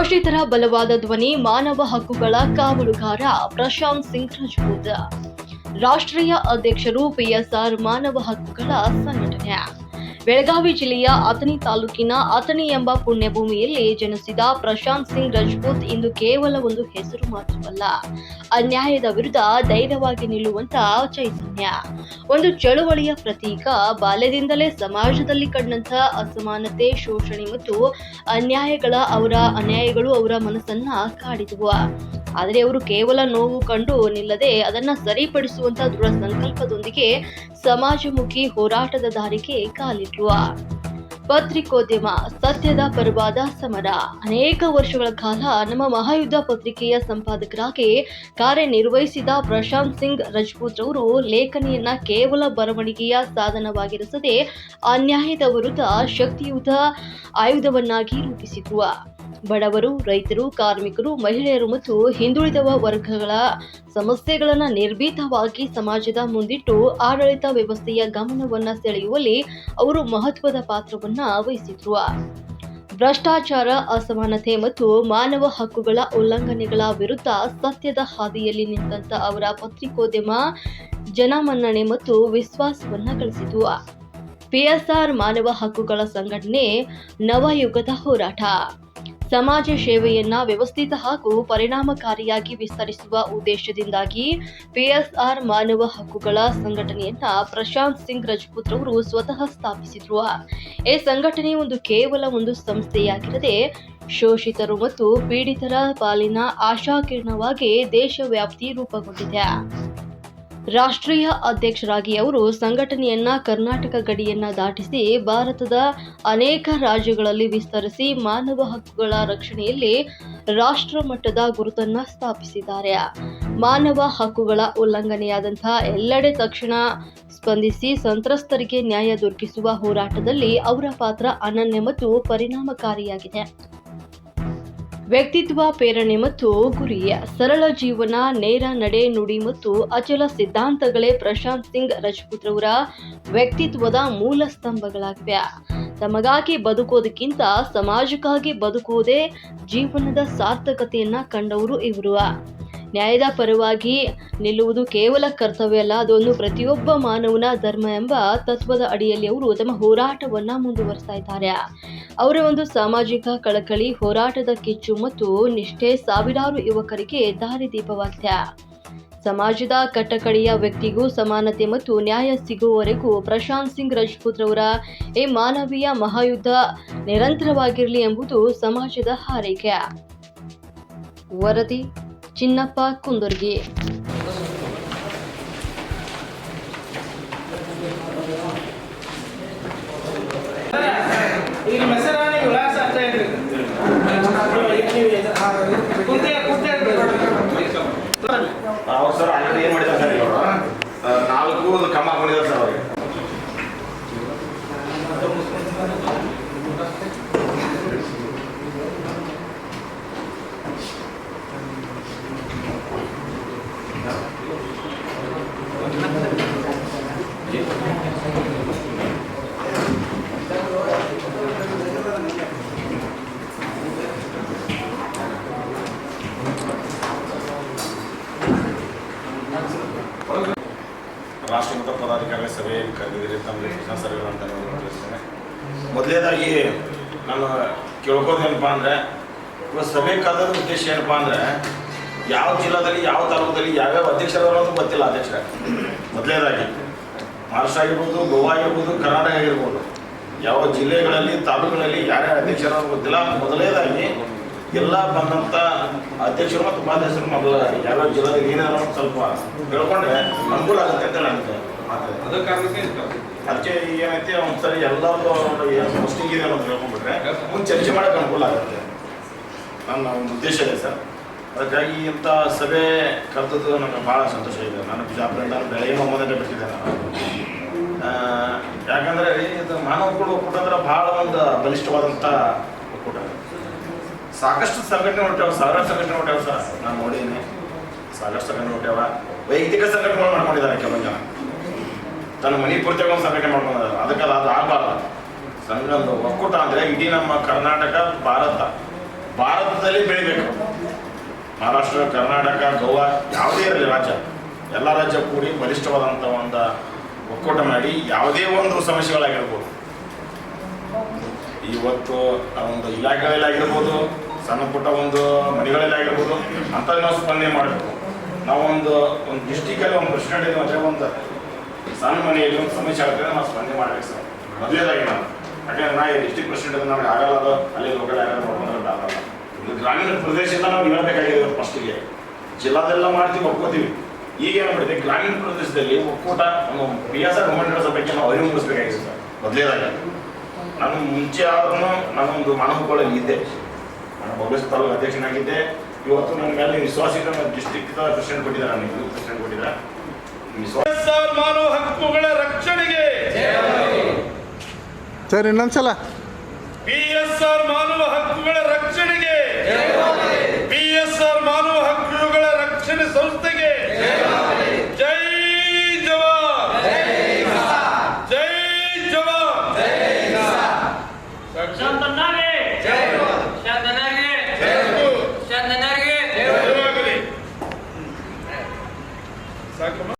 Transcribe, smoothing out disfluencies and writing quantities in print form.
ಶೋಷಿತರ ಬಲವಾದ ಧ್ವನಿ ಮಾನವ ಹಕ್ಕುಗಳ ಕಾವಲುಗಾರ ಪ್ರಶಾಂತ್ ಸಿಂಗ್ ರಜಪೂತ್. ರಾಷ್ಟ್ರೀಯ ಅಧ್ಯಕ್ಷರು ಪಿಎಸ್ಆರ್ ಮಾನವ ಹಕ್ಕುಗಳ ಸಂಘಟನೆ. ಬೆಳಗಾವಿ ಜಿಲ್ಲೆಯ ಅಥಣಿ ತಾಲೂಕಿನ ಅಥಣಿ ಎಂಬ ಪುಣ್ಯಭೂಮಿಯಲ್ಲಿ ಜನಿಸಿದ ಪ್ರಶಾಂತ್ ಸಿಂಗ್ ರಜಪೂತ್ ಇಂದು ಕೇವಲ ಒಂದು ಹೆಸರು ಮಾತ್ರವಲ್ಲ, ಅನ್ಯಾಯದ ವಿರುದ್ಧ ಧೈರ್ಯವಾಗಿ ನಿಲ್ಲುವಂತ ಚೈತನ್ಯ, ಒಂದು ಚಳುವಳಿಯ ಪ್ರತೀಕ. ಬಾಲ್ಯದಿಂದಲೇ ಸಮಾಜದಲ್ಲಿ ಕಂಡಂತಹ ಅಸಮಾನತೆ, ಶೋಷಣೆ ಮತ್ತು ಅನ್ಯಾಯಗಳು ಅವರ ಮನಸ್ಸನ್ನ ಕಾಡಿದವು. ಆದರೆ ಅವರು ಕೇವಲ ನೋವು ಕಂಡು ನಿಲ್ಲದೆ ಅದನ್ನ ಸರಿಪಡಿಸುವಂತ ದೃಢ ಸಂಕಲ್ಪದೊಂದಿಗೆ ಸಮಾಜಮುಖಿ ಹೋರಾಟದ ದಾರಿಗೆ ಕಾಲಿಟ್ರು. ಪತ್ರಿಕೋದ್ಯಮ, ಸತ್ಯದ ಪರವಾದ ಸಮರ. ಅನೇಕ ವರ್ಷಗಳ ಕಾಲ ನಮ್ಮ ಮಹಾಯುದ್ಧ ಪತ್ರಿಕೆಯ ಸಂಪಾದಕರಾಗಿ ಕಾರ್ಯನಿರ್ವಹಿಸಿದ ಪ್ರಶಾಂತ್ ಸಿಂಗ್ ರಜಪೂತ್ ರವರು ಲೇಖನಿಯನ್ನ ಕೇವಲ ಬರವಣಿಗೆಯ ಸಾಧನವಾಗಿರಿಸದೆ ಅನ್ಯಾಯದ ವಿರುದ್ಧ ಶಕ್ತಿಯುತ ಆಯುಧವನ್ನಾಗಿ ರೂಪಿಸಿದ್ರು. ಬಡವರು, ರೈತರು, ಕಾರ್ಮಿಕರು, ಮಹಿಳೆಯರು ಮತ್ತು ಹಿಂದುಳಿದ ವರ್ಗಗಳ ಸಮಸ್ಯೆಗಳನ್ನು ನಿರ್ಭೀತವಾಗಿ ಸಮಾಜದ ಮುಂದಿಟ್ಟು ಆಡಳಿತ ವ್ಯವಸ್ಥೆಯ ಗಮನವನ್ನ ಸೆಳೆಯುವಲ್ಲಿ ಅವರು ಮಹತ್ವದ ಪಾತ್ರವನ್ನ ವಹಿಸಿದ್ರು. ಭ್ರಷ್ಟಾಚಾರ, ಅಸಮಾನತೆ ಮತ್ತು ಮಾನವ ಹಕ್ಕುಗಳ ಉಲ್ಲಂಘನೆಗಳ ವಿರುದ್ಧ ಸತ್ಯದ ಹಾದಿಯಲ್ಲಿ ನಿಂತ ಅವರ ಪತ್ರಿಕೋದ್ಯಮ ಜನಮನ್ನಣೆ ಮತ್ತು ವಿಶ್ವಾಸವನ್ನ ಗಳಿಸಿತು. ಪಿಎಸ್ಆರ್ ಮಾನವ ಹಕ್ಕುಗಳ ಸಂಘಟನೆ ನವಯುಗದ ಹೋರಾಟ. ಸಮಾಜ ಸೇವೆಯನ್ನ ವ್ಯವಸ್ಥಿತ ಹಾಗೂ ಪರಿಣಾಮಕಾರಿಯಾಗಿ ವಿಸ್ತರಿಸುವ ಉದ್ದೇಶದಿಂದಾಗಿ ಪಿಎಸ್ಆರ್ ಮಾನವ ಹಕ್ಕುಗಳ ಸಂಘಟನೆಯನ್ನ ಪ್ರಶಾಂತ್ ಸಿಂಗ್ ರಜಪೂತ್ ರವರು ಸ್ವತಃ ಸ್ಥಾಪಿಸಿದ್ರು. ಈ ಸಂಘಟನೆ ಕೇವಲ ಒಂದು ಸಂಸ್ಥೆಯಾಗಿರದೆ ಶೋಷಿತರು ಮತ್ತು ಪೀಡಿತರ ಪಾಲಿನ ಆಶಾಕಿರಣವಾಗಿ ದೇಶವ್ಯಾಪ್ತಿ ರೂಪುಗೊಂಡಿದೆ. ರಾಷ್ಟ್ರೀಯ ಅಧ್ಯಕ್ಷರಾಗಿ ಅವರು ಸಂಘಟನೆಯನ್ನ ಕರ್ನಾಟಕ ಗಡಿಯನ್ನ ದಾಟಿಸಿ ಭಾರತದ ಅನೇಕ ರಾಜ್ಯಗಳಲ್ಲಿ ವಿಸ್ತರಿಸಿ ಮಾನವ ಹಕ್ಕುಗಳ ರಕ್ಷಣೆಯಲ್ಲಿ ರಾಷ್ಟ್ರ ಮಟ್ಟದ ಗುರುತನ್ನ ಸ್ಥಾಪಿಸಿದ್ದಾರೆ. ಮಾನವ ಹಕ್ಕುಗಳ ಉಲ್ಲಂಘನೆಯಾದಂತಹ ಎಲ್ಲೆಡೆ ತಕ್ಷಣ ಸ್ಪಂದಿಸಿ ಸಂತ್ರಸ್ತರಿಗೆ ನ್ಯಾಯ ದೊರಕಿಸುವ ಹೋರಾಟದಲ್ಲಿ ಅವರ ಪಾತ್ರ ಅನನ್ಯ ಮತ್ತು ಪರಿಣಾಮಕಾರಿಯಾಗಿದೆ. ವ್ಯಕ್ತಿತ್ವ, ಪ್ರೇರಣೆ ಮತ್ತು ಗುರಿ. ಸರಳ ಜೀವನ, ನೇರ ನಡೆ ನುಡಿ ಮತ್ತು ಅಚಲ ಸಿದ್ಧಾಂತಗಳೇ ಪ್ರಶಾಂತ್ ಸಿಂಗ್ ರಜಪೂತ್ ರವರ ವ್ಯಕ್ತಿತ್ವದ ಮೂಲ ಸ್ತಂಭಗಳಾಗಿವೆ. ತಮಗಾಗಿ ಬದುಕೋದಕ್ಕಿಂತ ಸಮಾಜಕ್ಕಾಗಿ ಬದುಕುವುದೇ ಜೀವನದ ಸಾರ್ಥಕತೆಯನ್ನ ಕಂಡವರು ಇವರು. ನ್ಯಾಯದ ಪರವಾಗಿ ನಿಲ್ಲುವುದು ಕೇವಲ ಕರ್ತವ್ಯ ಅಲ್ಲ, ಅದೊಂದು ಪ್ರತಿಯೊಬ್ಬ ಮಾನವನ ಧರ್ಮ ಎಂಬ ತತ್ವದ ಅಡಿಯಲ್ಲಿ ಅವರು ತಮ್ಮ ಹೋರಾಟವನ್ನ ಮುಂದುವರಿಸ್ತಾ ಇದ್ದಾರೆ. ಅವರ ಸಾಮಾಜಿಕ ಕಳಕಳಿ, ಹೋರಾಟದ ಕಿಚ್ಚು ಮತ್ತು ನಿಷ್ಠೆ ಸಾವಿರಾರು ಯುವಕರಿಗೆ ದಾರಿದೀಪವಾಗಿದೆ. ಸಮಾಜದ ಕಟ್ಟಕಡೆಯ ವ್ಯಕ್ತಿಗೂ ಸಮಾನತೆ ಮತ್ತು ನ್ಯಾಯ ಸಿಗುವವರೆಗೂ ಪ್ರಶಾಂತ್ ಸಿಂಗ್ ರಜಪೂತ್ ರವರ ಈ ಮಾನವೀಯ ಮಹಾಯುದ್ಧ ನಿರಂತರವಾಗಿರಲಿ ಎಂಬುದು ಸಮಾಜದ ಹಾರೈಕೆ. ವರದಿ ಚಿನ್ನಪ್ಪ ಕುಂದರ್ಗಿ. ಸರ್ ಅಲ್ಲಿ ಏನ್ ಮಾಡಿದ್ದಾರೆ ಸರ್, ಇವರು 4 ಕಮ್ಮ ಹಾಕೊಂಡಿದ್ದಾರೆ ಸರ್ ಅವ್ರಿಗೆ. ರಾಷ್ಟ್ರಮಟ್ಟ ಪದಾಧಿಕಾರಿಗಳ ಸಭೆ ಕರೆದಿದ್ದೀರಿ, ತಮಗೆ ಕೃಷ್ಣ ಸರ್ಗಳು ಅಂತ ತಿಳಿಸ್ತೇನೆ. ಮೊದಲನೇದಾಗಿ ನಾನು ಕೇಳ್ಕೋದೇನಪ್ಪ ಅಂದರೆ, ಇವಾಗ ಸಭೆ ಕರೆದ ಉದ್ದೇಶ ಏನಪ್ಪ ಅಂದರೆ, ಯಾವ ಜಿಲ್ಲಾದಲ್ಲಿ ಯಾವ ತಾಲೂಕಲ್ಲಿ ಯಾವ್ಯಾವ ಅಧ್ಯಕ್ಷರವರು ಅಂತ ಗೊತ್ತಿಲ್ಲ. ಅಧ್ಯಕ್ಷರ ಮೊದಲನೇದಾಗಿ ಮಹಾರಾಷ್ಟ್ರ ಆಗಿರ್ಬೋದು, ಗೋವಾ ಆಗಿರ್ಬೋದು, ಕರ್ನಾಟಕ ಆಗಿರ್ಬೋದು, ಯಾವ ಜಿಲ್ಲೆಗಳಲ್ಲಿ ತಾಲೂಕುಗಳಲ್ಲಿ ಯಾರ್ಯಾವ ಅಧ್ಯಕ್ಷರವರು ಗೊತ್ತಿಲ್ಲ. ಮೊದಲನೇದಾಗಿ ಎಲ್ಲ ಬಂದಂಥ ಅಧ್ಯಕ್ಷರು ಮತ್ತು ಉಪಾಧ್ಯಕ್ಷರು ಮೊದಲ ಯಾವ್ಯಾವ ಜಿಲ್ಲೆಯಲ್ಲಿ ಏನಾದ್ರು ಸ್ವಲ್ಪ ಹೇಳ್ಕೊಂಡ್ರೆ ಅನುಕೂಲ ಆಗುತ್ತೆ ಅಂತ ನನಗೆ ಅದಕ್ಕೆ ಏನೈತಿ ಒಂದ್ಸರಿ ಎಲ್ಲರೂ ಏನು ಪೋಸ್ಟಿಂಗ್ ಇದೆ ಅನ್ನೋದು ಹೇಳ್ಕೊಂಡ್ಬಿಟ್ರೆ ಮುಂದೆ ಚರ್ಚೆ ಮಾಡೋಕೆ ಅನುಕೂಲ ಆಗುತ್ತೆ. ನನ್ನ ಒಂದು ಉದ್ದೇಶ ಇದೆ ಸರ್. ಅದಕ್ಕಾಗಿ ಇಂಥ ಸಭೆ ಕರೆದದ್ದು ನನಗೆ ಭಾಳ ಸಂತೋಷ ಇದೆ. ನಾನು ಬಿಜಾಪುರದಿಂದ ಬೆಳಗ್ಗೆ ಮೊದಲೇ ಬಿಟ್ಟಿದ್ದೆ ನಾನು. ಯಾಕಂದರೆ ಇದು ಮಾನವ ಹಕ್ಕುಗಳ ಒಕ್ಕೂಟ ಅಂದ್ರೆ ಭಾಳ ಒಂದು ಬಲಿಷ್ಠವಾದಂಥ ಒಕ್ಕೂಟ. ಸಾಕಷ್ಟು ಸಂಘಟನೆ ಹೊಂಟ್ಯಾವ, ಸಾವಿರಾರು ಸಂಘಟನೆ ಹೊಂಟ್ಯಾವ ಸರ್. ನಾನು ನೋಡಿದ್ದೀನಿ, ಸಾಕಷ್ಟು ಸಂಘಟನೆ ಹೊಂಟ್ಯಾವ. ವೈಯಕ್ತಿಕ ಸಂಘಟನೆಗಳು ಮಾಡ್ಕೊಂಡಿದ್ದಾರೆ ಕೆಲವೊಂದು ಜನ. ತನ್ನ ಮನೆ ಪೂರ್ತಿಯಾಗಿ ಒಂದು ಸಂಘಟನೆ ಮಾಡ್ಕೊಂಡಿದ್ದಾರೆ. ಅದಕ್ಕೆ ಅದು ಆಗಬಾರ್ದು. ಸಂಘ ಒಕ್ಕೂಟ ಅಂದರೆ ಇಡೀ ನಮ್ಮ ಕರ್ನಾಟಕ, ಭಾರತ ಭಾರತದಲ್ಲಿ ಬೆಳಿಬೇಕು. ಮಹಾರಾಷ್ಟ್ರ, ಕರ್ನಾಟಕ, ಗೋವಾ ಯಾವುದೇ ಇರಲಿ ರಾಜ್ಯ, ಎಲ್ಲ ರಾಜ್ಯ ಕೂಡಿ ಬಲಿಷ್ಠವಾದಂಥ ಒಂದು ಒಕ್ಕೂಟ ಮಾಡಿ ಯಾವುದೇ ಒಂದು ಸಮಸ್ಯೆಗಳಾಗಿರ್ಬೋದು, ಇವತ್ತು ಒಂದು ಇಲಾಖೆಗಳಲ್ಲಾಗಿರ್ಬೋದು, ಸಣ್ಣ ಪುಟ್ಟ ಒಂದು ಮನೆಗಳಲ್ಲಾಗಿರ್ಬೋದು ಅಂತ ನಾವು ಸ್ಪಂದನೆ ಮಾಡಬೇಕು. ನಾವೊಂದು ಡಿಸ್ಟಿಕಲ್ಲಿ ಒಂದು ಪ್ರೆಸಿಡೆಂಟ್ ಇದೆ ಅಂದರೆ ಒಂದು ಸಣ್ಣ ಮನೆಯಲ್ಲಿ ಒಂದು ಸಮಸ್ಯೆ ಆಗ್ತದೆ, ನಾವು ಸ್ಪಂದನೆ ಮಾಡಬೇಕು ಸರ್. ಮೊದಲೇದಾಗಿ ನಾನು ಯಾಕಂದ್ರೆ ನಾ ಡಿಸ್ಟಿಕ್ ಪ್ರೆಸಿಡೆಂಟ್ ನಮಗೆ ಆಗಲ್ಲ, ಅದು ಅಲ್ಲಿ ಲೋಕಲ್ ಆಗಲ್ಲ. ಇದು ಗ್ರಾಮೀಣ ಪ್ರದೇಶದಿಂದ ನಾವು ಹೇಳಬೇಕಾಗಿದೆ. ಫಸ್ಟಿಗೆ ಜಿಲ್ಲಾದೆಲ್ಲ ಮಾಡ್ತೀವಿ, ಒಪ್ಕೋತೀವಿ. ಈಗ ಏನಾಗ್ಬಿಟ್ಟಿದೆ, ಗ್ರಾಮೀಣ ಪ್ರದೇಶದಲ್ಲಿ ಒಕ್ಕೂಟ ಒಂದು PSR ಗೌರ್ಮೆಂಟ್ ಬಗ್ಗೆ ನಾವು ಅರಿವು ಮೂಡಿಸ್ಬೇಕಾಗಿದೆ ಸರ್. ಮೊದಲೇದಾಗಿ ನಾನು ಮುಂಚೆ ಆದ್ರೂ ನಾನೊಂದು ಮಾನವಗಳಲ್ಲಿ ಇದ್ದೆ, ನಾನು ಬೊಬ್ಬೆ ತಾಲೂಕು ಅಧ್ಯಕ್ಷನಾಗಿದ್ದೆ. ಇವತ್ತು ನನ್ನ ಮೇಲೆ ವಿಶ್ವಾಸ ಇದೆ. ಡಿಸ್ಟ್ರಿಕ್ಟ್ ಪ್ರೆಸಿಡೆಂಟ್ ಕೊಟ್ಟಿದ್ದಾರೆ, ನನಗೆ ಪ್ರೆಸಿಡೆಂಟ್ ಕೊಟ್ಟಿದ್ದಾರೆ. ಮಾನವ ಹಕ್ಕುಗಳ ರಕ್ಷಣೆಗೆ ಸರ್ ಇನ್ನೊಂದ್ಸಲ PSR ಮಾನವ ಹಕ್ಕುಗಳ ರಕ್ಷಣೆಗೆ